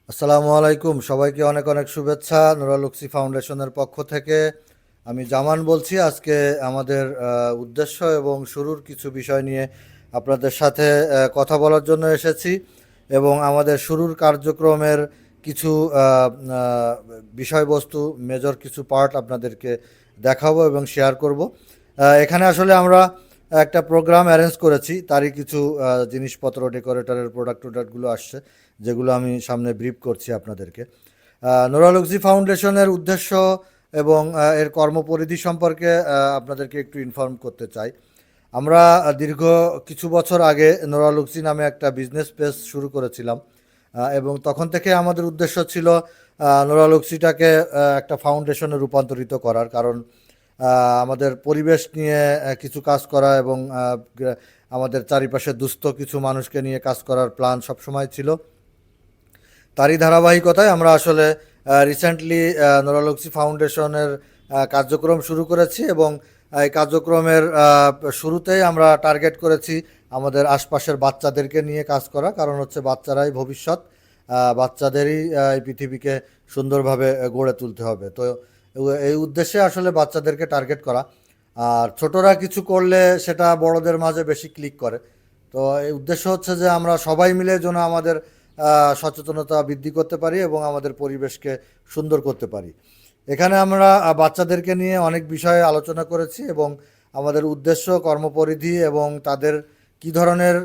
আসসালামু আলাইকুম, সবাইকে অনেক অনেক শুভেচ্ছা। নুরালুক্সি ফাউন্ডেশনের পক্ষ থেকে আমি জামান বলছি। আজকে আমাদের উদ্দেশ্য এবং শুরুর কিছু বিষয় নিয়ে আপনাদের সাথে কথা বলার জন্য এসেছি এবং আমাদের শুরুর কার্যক্রমের কিছু বিষয়বস্তু, মেজর কিছু পার্ট আপনাদেরকে দেখাবো এবং শেয়ার করব। এখানে আসলে আমরা একটা প্রোগ্রাম অ্যারেঞ্জ করেছি, তারই কিছু জিনিসপত্র, ডেকোরেটরের প্রোডাক্টগুলো আসছে, যেগুলো আমি সামনে ব্রিফ করছি আপনাদেরকে। নুরালুক্সি ফাউন্ডেশনের উদ্দেশ্য এবং এর কর্মপরিধি সম্পর্কে আপনাদেরকে একটু ইনফর্ম করতে চাই। আমরা দীর্ঘ কিছু বছর আগে নুরালুক্সি নামে একটা বিজনেস পেজ শুরু করেছিলাম এবং তখন থেকে আমাদের উদ্দেশ্য ছিল নুরালুক্সিটাকে একটা ফাউন্ডেশনে রূপান্তরিত করার। কারণ আমাদের পরিবেশ নিয়ে কিছু কাজ করা এবং আমাদের চারিপাশে দুস্থ কিছু মানুষকে নিয়ে কাজ করার প্ল্যান সবসময় ছিল। তারই ধারাবাহিকতায় আমরা আসলে রিসেন্টলি নুরালুক্সি ফাউন্ডেশনের কার্যক্রম শুরু করেছি এবং এই কার্যক্রমের শুরুতেই আমরা টার্গেট করেছি আমাদের আশপাশের বাচ্চাদেরকে নিয়ে কাজ করা। কারণ হচ্ছে বাচ্চারাই ভবিষ্যৎ, বাচ্চাদেরই এই পৃথিবীকে সুন্দরভাবে গড়ে তুলতে হবে। তো এই উদ্দেশ্যে আসলে বাচ্চাদেরকে টার্গেট করা। আর ছোটরা কিছু করলে সেটা বড়দের মাঝে বেশি ক্লিক করে। তো এই উদ্দেশ্য হচ্ছে যে আমরা সবাই মিলে যেন আমাদের সচেতনতা বৃদ্ধি করতে পারি এবং আমাদের পরিবেশকে সুন্দর করতে পারি। এখানে আমরা বাচ্চাদেরকে নিয়ে অনেক বিষয়ে আলোচনা করেছি এবং আমাদের উদ্দেশ্য, কর্মপরিধি এবং তাদের কি ধরনের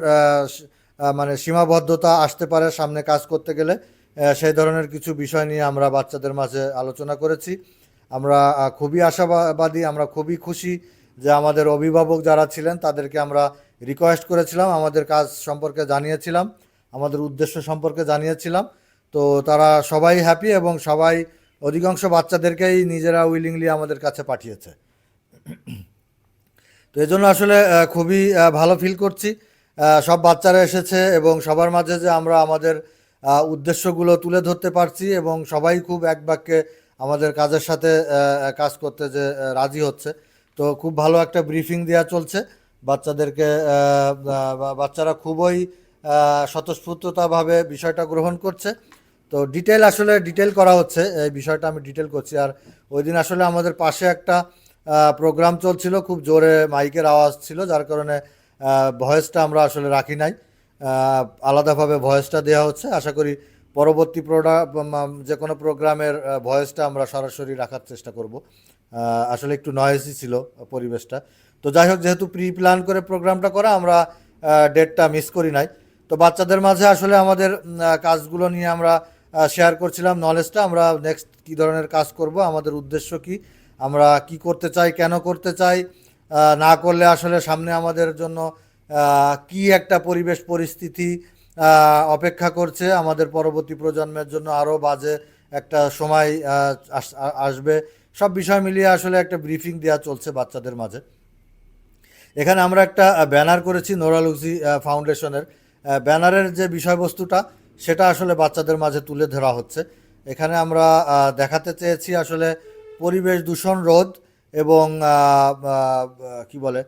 মানে সীমাবদ্ধতা আসতে পারে সামনে কাজ করতে গেলে, সেই ধরনের কিছু বিষয় নিয়ে আমরা বাচ্চাদের মাঝে আলোচনা করেছি। আমরা খুবই আশাবাদী, আমরা খুবই খুশি যে আমাদের অভিভাবক যারা ছিলেন তাদেরকে আমরা রিকোয়েস্ট করেছিলাম, আমাদের কাজ সম্পর্কে জানিয়েছিলাম, আমাদের উদ্দেশ্য সম্পর্কে জানিয়েছিলাম। তো তারা সবাই হ্যাপি এবং সবাই, অধিকাংশ বাচ্চাদেরকেই নিজেরা উইলিংলি আমাদের কাছে পাঠিয়েছে। তো এই জন্য আসলে খুবই ভালো ফিল করছি। সব বাচ্চারা এসেছে এবং সবার মাঝে যে আমরা আমাদের উদ্দেশ্যগুলো তুলে ধরতে পারছি এবং সবাই খুব এক বাক্যে আমাদের কাজের সাথে কাজ করতে যে রাজি হচ্ছে। তো খুব ভালো একটা ব্রিফিং দেওয়া চলছে বাচ্চাদেরকে। বাচ্চারা খুবই স্বতঃস্ফূর্ততাভাবে বিষয়টা গ্রহণ করছে। তো আসলে ডিটেল করা হচ্ছে, এই বিষয়টা আমি ডিটেল করছি। আর ওই দিন আসলে আমাদের পাশে একটা প্রোগ্রাম চলছিল, খুব জোরে মাইকের আওয়াজ ছিল, যার কারণে ভয়েসটা আমরা আসলে রাখি নাই। আলাদাভাবে ভয়েসটা দেওয়া হচ্ছে। আশা করি পরবর্তী যে কোনো প্রোগ্রামের ভয়েসটা আমরা সরাসরি রাখার চেষ্টা করব। আসলে একটু নয়েজি ছিল পরিবেশটা। তো যাই হোক, যেহেতু প্রি প্ল্যান করে প্রোগ্রামটা করা, আমরা ডেটটা মিস করি নাই। তো বাচ্চাদের মাঝে আসলে আমাদের কাজগুলো নিয়ে আমরা শেয়ার করছিলাম নলেজটা। আমরা নেক্সট কী ধরনের কাজ করব, আমাদের উদ্দেশ্য কি, আমরা কি করতে চাই, কেন করতে চাই, না করলে আসলে সামনে আমাদের জন্য কি একটা পরিবেশ পরিস্থিতি অপেক্ষা করছে, আমাদের পরবর্তী প্রজন্মের জন্য আরও বাজে একটা সময় আসবে। সব বিষয় মিলিয়ে আসলে একটা ব্রিফিং দেওয়া চলছে বাচ্চাদের মাঝে। এখানে আমরা একটা ব্যানার করেছি নুরালুক্সি ফাউন্ডেশনের। ব্যানারের যে বিষয়বস্তুটা সেটা আসলে বাচ্চাদের মাঝে তুলে ধরা হচ্ছে। এখানে আমরা দেখাতে চেয়েছি আসলে পরিবেশ দূষণ রোধ এবং কি বলে,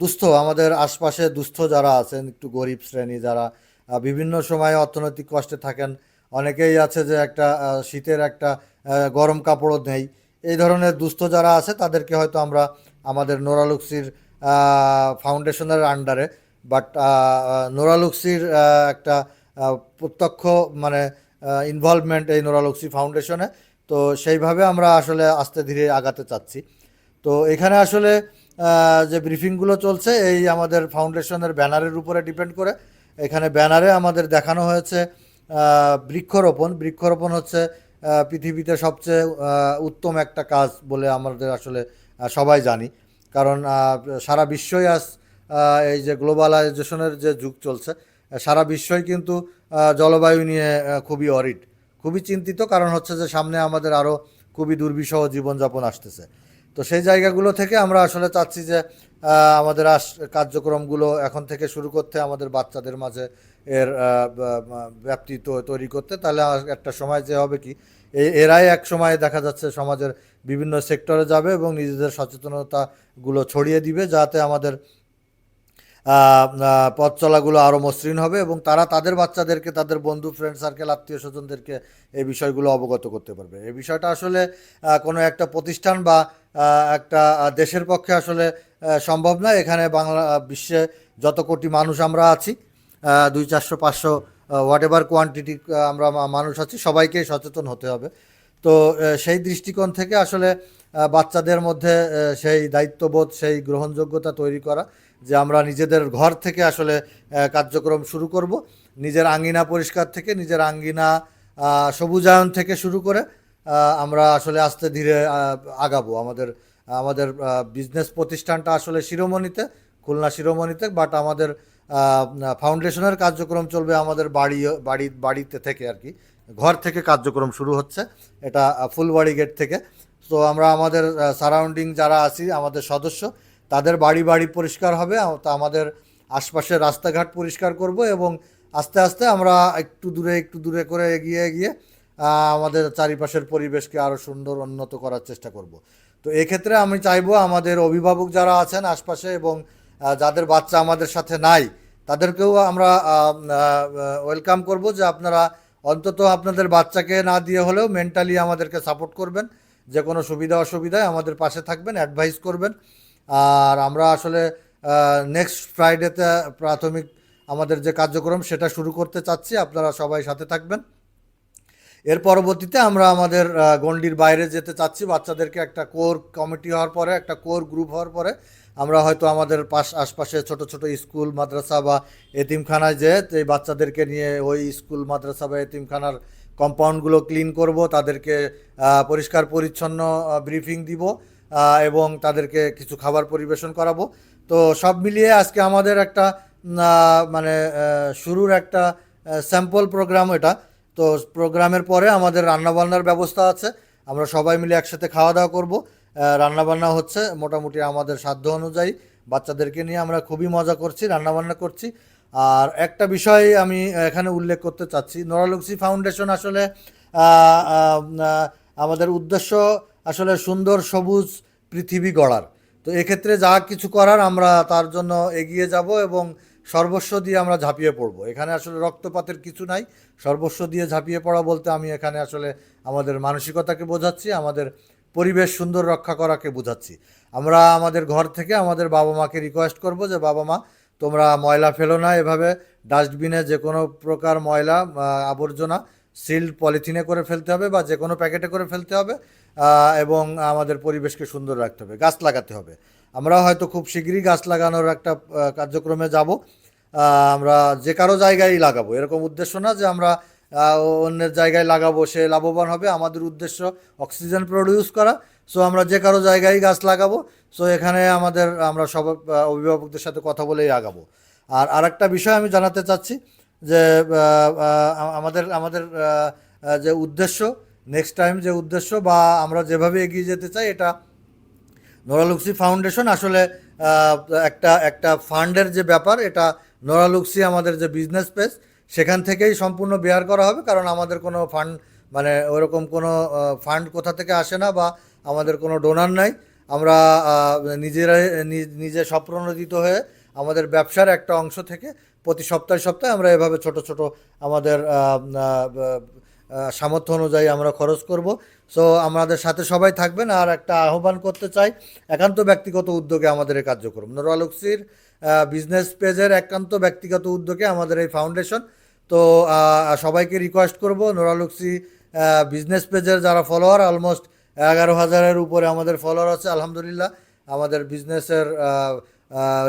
দুস্থ, আমাদের আশপাশে দুস্থ যারা আছেন, একটু গরিব শ্রেণী যারা বিভিন্ন সময়ে অর্থনৈতিক কষ্টে থাকেন, অনেকেই আছে যে একটা শীতের একটা গরম কাপড়ও নেই। এই ধরনের দুস্থ যারা আছে তাদেরকে হয়তো আমরা আমাদের নুরালুক্সির ফাউন্ডেশনের আন্ডারে, বাট নুরালুক্সির একটা প্রত্যক্ষ মানে ইনভলভমেন্ট এই নুরালুক্সি ফাউন্ডেশনে। তো সেইভাবে আমরা আসলে আস্তে ধীরে আগাতে চাচ্ছি। তো এখানে আসলে যে ব্রিফিংগুলো চলছে এই আমাদের ফাউন্ডেশনের ব্যানারের উপরে ডিপেন্ড করে। এখানে ব্যানারে আমাদের দেখানো হয়েছে বৃক্ষরোপণ। বৃক্ষরোপণ হচ্ছে পৃথিবীতে সবচেয়ে উত্তম একটা কাজ বলে আমাদের আসলে সবাই জানি। কারণ সারা বিশ্বই আজ এই যে গ্লোবালাইজেশনের যে যুগ চলছে, সারা বিশ্বই কিন্তু জলবায়ু নিয়ে খুবই অরিড, খুবই চিন্তিত। কারণ হচ্ছে যে সামনে আমাদের আরও খুবই দুর্বিষহ জীবনযাপন আসতেছে। তো সেই জায়গাগুলো থেকে আমরা আসলে চাচ্ছি যে আমাদের কার্যক্রমগুলো এখন থেকে শুরু করতে, আমাদের বাচ্চাদের মাঝে এর ব্যাপ্তি তৈরি করতে। তাহলে একটা সময় যে হবে কি, এরাই এক সময় দেখা যাচ্ছে সমাজের বিভিন্ন সেক্টরে যাবে এবং নিজেদের সচেতনতাগুলো ছড়িয়ে দিবে, যাতে আমাদের পথ চলাগুলো আরও মসৃণ হবে এবং তারা তাদের বাচ্চাদেরকে তাদের বন্ধু ফ্রেন্ড সার্কেল আত্মীয় স্বজনদেরকে এই বিষয়গুলো অবগত করতে পারবে। এই বিষয়টা আসলে কোনো একটা প্রতিষ্ঠান বা একটা দেশের পক্ষে আসলে সম্ভব নয়। এখানে বাংলা বিশ্বে যত কোটি মানুষ আমরা আছি, 200-400-500 হোয়াট এভার কোয়ান্টিটি আমরা মানুষ আছি, সবাইকেই সচেতন হতে হবে। তো সেই দৃষ্টিকোণ থেকে আসলে বাচ্চাদের মধ্যে সেই দায়িত্ববোধ, সেই গ্রহণযোগ্যতা তৈরি করা যে আমরা নিজেদের ঘর থেকে আসলে কার্যক্রম শুরু করব, নিজের আঙ্গিনা পরিষ্কার থেকে, নিজের আঙ্গিনা সবুজায়ন থেকে শুরু করে আমরা আসলে আস্তে ধীরে আগাবো। আমাদের আমাদের বিজনেস প্রতিষ্ঠানটা আসলে শিরোমণিতে, খুলনা শিরোমণিতে, বাট আমাদের ফাউন্ডেশনের কার্যক্রম চলবে আমাদের বাড়িতে থেকে আর কি, ঘর থেকে কার্যক্রম শুরু হচ্ছে, এটা ফুলবাড়ি গেট থেকে। তো আমরা আমাদের সারাউন্ডিং যারা আছি আমাদের সদস্য, তাদের বাড়ি বাড়ি পরিষ্কার হবে, তা আমাদের আশপাশের রাস্তাঘাট পরিষ্কার করব এবং আস্তে আস্তে আমরা একটু দূরে করে এগিয়ে এগিয়ে আমাদের চারিপাশের পরিবেশকে আরও সুন্দর উন্নত করার চেষ্টা করব। তো এক্ষেত্রে আমি চাইবো আমাদের অভিভাবক যারা আছেন আশপাশে এবং যাদের বাচ্চা আমাদের সাথে নাই, তাদেরকেও আমরা ওয়েলকাম করব যে আপনারা অন্তত আপনাদের বাচ্চাকে না দিয়ে হলেও মেন্টালি আমাদেরকে সাপোর্ট করবেন, যে কোনো সুবিধা অসুবিধায় আমাদের পাশে থাকবেন, অ্যাডভাইস করবেন। আর আমরা আসলে নেক্সট ফ্রাইডেতে প্রাথমিক আমাদের যে কার্যক্রম সেটা শুরু করতে চাচ্ছি, আপনারা সবাই সাথে থাকবেন। এর পরবর্তীতে আমরা আমাদের গণ্ডির বাইরে যেতে চাচ্ছি। বাচ্চাদেরকে একটা কোর কমিটি হওয়ার পরে, একটা কোর গ্রুপ হওয়ার পরে আমরা হয়তো আমাদের আশপাশে ছোট ছোট স্কুল মাদ্রাসা বা এতিমখানায় যেয়ে এই বাচ্চাদেরকে নিয়ে ওই স্কুল মাদ্রাসা বা এতিমখানার কম্পাউন্ডগুলো ক্লিন করব, তাদেরকে পরিষ্কার পরিচ্ছন্ন ব্রিফিং দিব এবং তাদেরকে কিছু খাবার পরিবেশন করাবো। তো সব মিলিয়ে আজকে আমাদের একটা মানে শুরুর একটা স্যাম্পল প্রোগ্রাম এটা। তো প্রোগ্রামের পরে আমাদের রান্নাবান্নার ব্যবস্থা আছে, আমরা সবাই মিলে একসাথে খাওয়া দাওয়া করব। রান্নাবান্না হচ্ছে মোটামুটি আমাদের সাধ্য অনুযায়ী, বাচ্চাদেরকে নিয়ে আমরা খুবই মজা করছি, রান্নাবান্না করছি। আর একটা বিষয় আমি এখানে উল্লেখ করতে চাচ্ছি, নোরালুক্সি ফাউন্ডেশন আসলে আমাদের উদ্দেশ্য আসলে সুন্দর সবুজ পৃথিবী গড়ার। তো এক্ষেত্রে যা কিছু করার আমরা তার জন্য এগিয়ে যাব এবং সর্বস্ব দিয়ে আমরা ঝাঁপিয়ে পড়ব। এখানে আসলে রক্তপাতের কিছু নাই, সর্বস্ব দিয়ে ঝাঁপিয়ে পড়া বলতে আমি এখানে আসলে আমাদের মানসিকতাকে বোঝাচ্ছি, আমাদের পরিবেশ সুন্দর রক্ষা করাকে বোঝাচ্ছি। আমরা আমাদের ঘর থেকে আমাদের বাবা মাকে রিকোয়েস্ট করব যে বাবা মা, তোমরা ময়লা ফেলো না এভাবে, ডাস্টবিনে যে কোনো প্রকার ময়লা আবর্জনা সিল্ড পলিথিনে করে ফেলতে হবে বা যে কোনো প্যাকেটে করে ফেলতে হবে এবং আমাদের পরিবেশকে সুন্দর রাখতে হবে, গাছ লাগাতে হবে। আমরা হয়তো খুব শীঘ্রই গাছ লাগানোর একটা কার্যক্রমে যাব। আমরা যে কারো জায়গায় লাগাবো, এরকম উদ্দেশ্য না যে আমরা অন্যের জায়গায় লাগাবো সে লাভবান হবে, আমাদের উদ্দেশ্য অক্সিজেন প্রডিউস করা। সো আমরা যে কারো জায়গায় গাছ লাগাবো। সো এখানে আমরা সব অভিভাবকদের সাথে কথা বলেই আগাবো। আর আরেকটা বিষয় আমি জানাতে চাচ্ছি যে আমাদের আমাদের যে উদ্দেশ্য, নেক্সট টাইম যে উদ্দেশ্য বা আমরা যেভাবে এগিয়ে যেতে চাই, এটা নোরালুক্সি ফাউন্ডেশন আসলে একটা একটা ফান্ডের যে ব্যাপার, এটা নোরালুক্সি আমাদের যে বিজনেস পেজ সেখান থেকেই সম্পূর্ণ বেয়ার করা হবে। কারণ আমাদের কোনো ফান্ড মানে ওরকম কোনো ফান্ড কোথা থেকে আসে না বা আমাদের কোনো ডোনার নাই। আমরা নিজেরাই নিজে স্বপ্রণোদিত হয়ে আমাদের ব্যবসার একটা অংশ থেকে প্রতি সপ্তাহে সপ্তাহে আমরা এভাবে ছোট ছোট আমাদের সামর্থ্য অনুযায়ী আমরা খরচ করব। সো আমাদের সাথে সবাই থাকবেন। আর একটা আহ্বান করতে চাই, একান্ত ব্যক্তিগত উদ্যোগে আমাদের এই কার্যক্রম, নোরালুক্সির বিজনেস পেজের একান্ত ব্যক্তিগত উদ্যোগে আমাদের এই ফাউন্ডেশন। তো সবাইকে রিকোয়েস্ট করব, নোরালুক্সি বিজনেস পেজের যারা ফলোয়ার, অলমোস্ট 11,000-এর উপরে আমাদের ফলোয়ার আছে আলহামদুলিল্লাহ। আমাদের বিজনেসের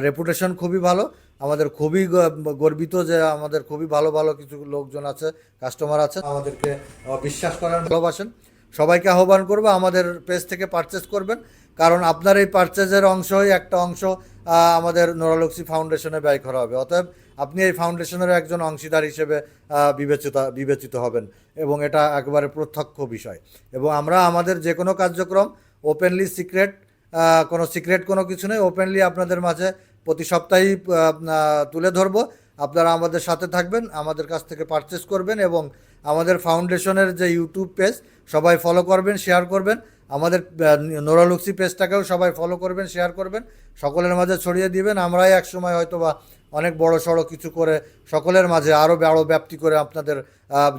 রেপুটেশন খুবই ভালো, আমাদের খুবই গর্বিত যে আমাদের খুবই ভালো ভালো কিছু লোকজন আছে, কাস্টমার আছে, আমাদেরকে বিশ্বাস করেন, ভালোবাসেন। সবাইকে আহ্বান করবো আমাদের পেজ থেকে পারচেস করবেন, কারণ আপনার এই পারচেজের অংশই একটা অংশ আমাদের নোরালুক্সি ফাউন্ডেশনে ব্যয় করা হবে। অতএব আপনি এই ফাউন্ডেশনের একজন অংশীদার হিসেবে বিবেচিত হবেন এবং এটা একেবারে প্রত্যক্ষ বিষয়। এবং আমরা আমাদের যে কোনো কার্যক্রম ওপেনলি সিক্রেট কোনো কিছু নেই, ওপেনলি আপনাদের মাঝে প্রতি সপ্তাহেই তুলে ধরবো। আপনারা আমাদের সাথে থাকবেন, আমাদের কাছ থেকে পারচেস করবেন এবং আমাদের ফাউন্ডেশনের যে ইউটিউব পেজ সবাই ফলো করবেন, শেয়ার করবেন। আমাদের নোরালুক্সি পেজটাকেও সবাই ফলো করবেন, শেয়ার করবেন, সকলের মাঝে ছড়িয়ে দিবেন। আমরাই একসময় হয়তো বা অনেক বড় সড়ো কিছু করে সকলের মাঝে আরও আরও ব্যাপ্তি করে আপনাদের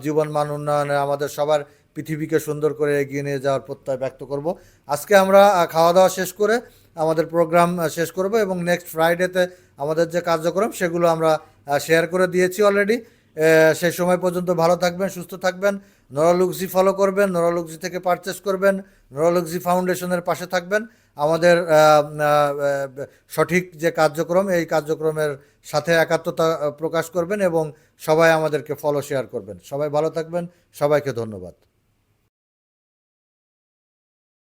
জীবন মান উন্নয়নে আমাদের সবার পৃথিবীকে সুন্দর করে এগিয়ে নিয়ে যাওয়ার প্রত্যয় ব্যক্ত করব। আজকে আমরা খাওয়া দাওয়া শেষ করে আমাদের প্রোগ্রাম শেষ করব এবং নেক্সট ফ্রাইডেতে আমাদের যে কার্যক্রম সেগুলো আমরা শেয়ার করে দিয়েছি অলরেডি। সেই সময় পর্যন্ত ভালো থাকবেন, সুস্থ থাকবেন, নোরালুক্সি ফলো করবেন, নোরালুক্সি থেকে পারচেস করবেন, নোরালুক্সি ফাউন্ডেশনের পাশে থাকবেন। আমাদের সঠিক যে কার্যক্রম এই কার্যক্রমের সাথে একাত্মতা প্রকাশ করবেন এবং সবাই আমাদেরকে ফলো শেয়ার করবেন। সবাই ভালো থাকবেন, সবাইকে ধন্যবাদ।